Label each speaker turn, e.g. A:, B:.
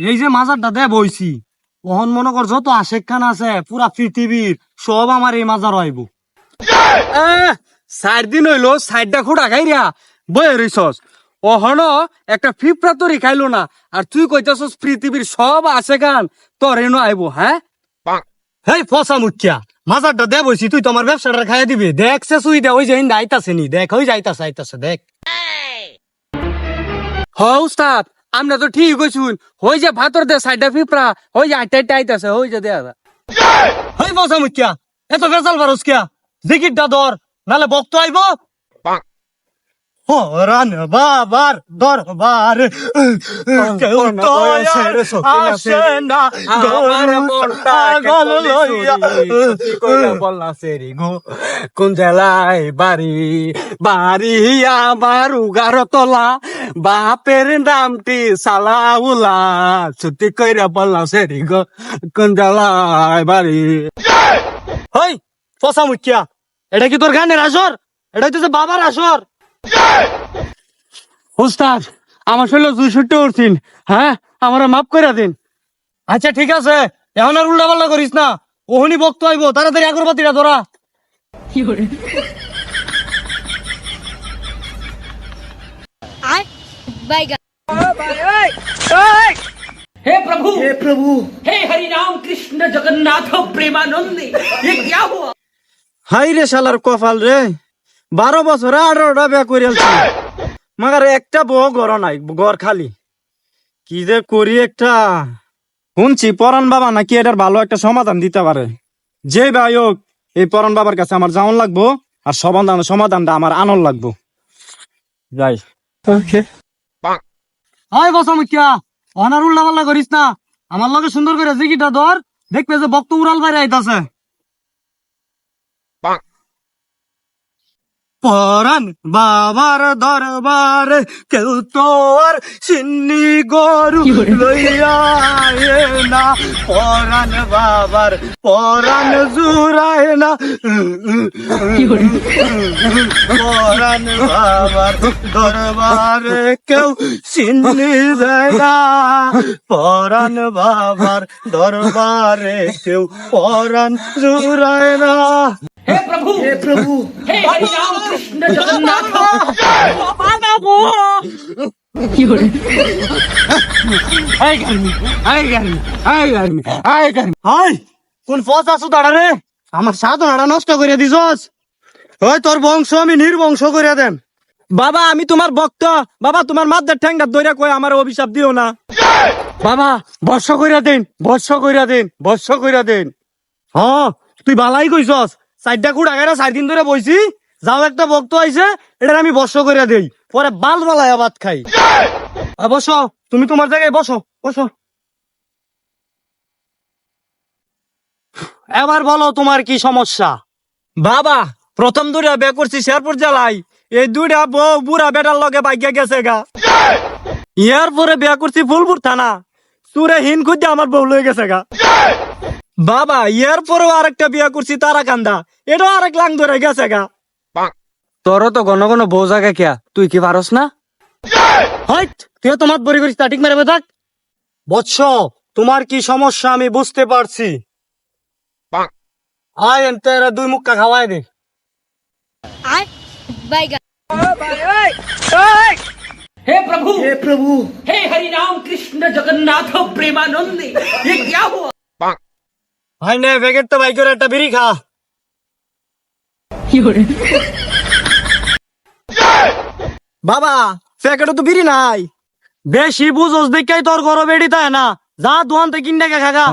A: এই যে মাজারটা দে বইছি ওহন মনে কর যত আশেক খান আছে পুরা পৃথিবীর সব আমার এই মাজার আইব। 4 দিন হইলো 4টা খুঁড়া খাইরা বয়ে রইছস অহন একটা ফিফরা তরি খাইলো না আর তুই কইতাছস পৃথিবীর সব আছে গান তোর এনো আইব। হ্যাঁ হেই ফসা মুখিয়া মাজারটা দে বইছি তুই তোমার ব্যবসাটা খাইয়া দিবি দেখছে সুই দে ওই যে হিন্দা আইতাছে নি দেখ ওই যাইতাছে আইতাছে দেখ। হ উস্তাদ আমরা তো ঠিক কইছুন হই যে ভাতর দে 4টা ফিফরা হই যে আইটা আইতাছে হই যে দে হেই ফসা মুখিয়া এত বেজাল বারস কিয়া জিকিরটা ধর নালে বক্ত আইব। হরান বাবার দরবার কেউ তো আসে না আমার মনটা গল লইয়া বলনা সেরি গো কোন জেলায় বাড়ি বাড়ি আমার উগার তলা বাপের নামটি সালাউলা ছুটি কইরা বলনা সেরি গো কোন জেলায় বাড়ি। হই ফসা মুখিয়া এটা কি তোর গানের আসর? এটা হচ্ছে বাবার আসর। উস্তাদ আমার শরীর 62 উঠছিন। হ্যাঁ আমার মাফ করে দিন। আচ্ছা ঠিক আছে এখন আর উল্টা পাল্টা করিস না ওহনি বক্ত আইব তাড়াতাড়ি আগরবাতিটা ধরা।
B: हे प्रभु हे हरि राम कृष्ण जगन्नाथ प्रेमानंद ये क्या हुआ?
A: হাই রে শালার কপাল রে 12 বছর 18টা বিয়া করিয়ালছি মাগার একটা বউ ঘর নাই ঘর খালি কি যে করি একটা। শুনছি পরান বাবা নাকি এটার ভালো একটা সমাধান দিতে পারে। যে ভাই হোক এই পরান বাবার কাছে আমার যাওয়ান লাগবো আর সমাধানটা আমার আনন্দ লাগবো। যাই ওকে হাই বসা মুখিয়া অনার উল্লা পাল্লা করিস না আমার লগে সুন্দর করে জিকিটা ধর দেখবে যে বক্ত উড়াল বাইরে আইতাছে। পরান বাবার দরবার কেউ তো আর সিন্নি গরু লইয়া আয়ে না পরান বাবার পরান জুড়ায় না পরান বাবার দরবারে কেউ সিন্নি দেয় না পরান বাবার দরবারে কেউ পরান জুড়ায় না।
B: हे प्रभु हे हरि राम कृष्ण जगन्नाथ
A: কোন ফস আছো দাঁড়া রে আমার সাধনাটা নষ্ট করে দিছস। ওই তোর বংশ আমি নির্বংশ করে দেন। বাবা আমি তোমার ভক্ত বাবা তোমার মাথার ঠ্যাংটা দইরা কই আমার অভিশাপ দিও না বাবা বর্ষ কইরা দেন বর্ষ কইরা দেন বর্ষ কইরা দেন। হ্যাঁ তুই বালাই কইছস 4টা কুড়া গাড়া 4 দিন ধরে বইছি যাও একটা ভক্ত আইছে এটা আমি বর্ষ করে দেই পরে বাল বালায় ভাত খাই। বসো তুমি তোমার জায়গায় বসো বসো। এবার বলো তোমার কি সমস্যা? বাবা প্রথম 2টা বিয়ে করছি শেরপুর জেলায় এই 2টা বউ বুড়া বেটার লগে বাইকে গেছে গা। ইয়ার পরে বিয়ে করছি ফুলপুর থানা সুরে হিন খুঁজে আমার বউ লয়ে গেছে গা। বাবা ইয়ার পরেও আরেকটা বিয়ে করছি তারা কান্দা এটাও আরেক লাং ধরে গেছে গা। তোরও তো ঘন ঘন বউ জায়গা কিয়া তুই কি পারস না? হাইট তুই তোমার বড়ি করিস স্টার্টিং মেরে থাক। বৎস তোমার কি সমস্যা আমি বুঝতে পারছি। আয় এনতে 2 মুক্কা খাওয়াই দে।
B: हे प्रभु हे हरि राम कृष्ण जगन्नाथ प्रेमानंद ये क्या हुआ?
A: ভাই নে প্যাকেট তো ভাই করে একটা বিড়ি খা। বাবা প্যাকেটে তো বিড়ি নাই বেশি বুঝোস দেখাই তোর ঘর বেড়ি তাই না যা দোকান থেকে কিনে খাগা।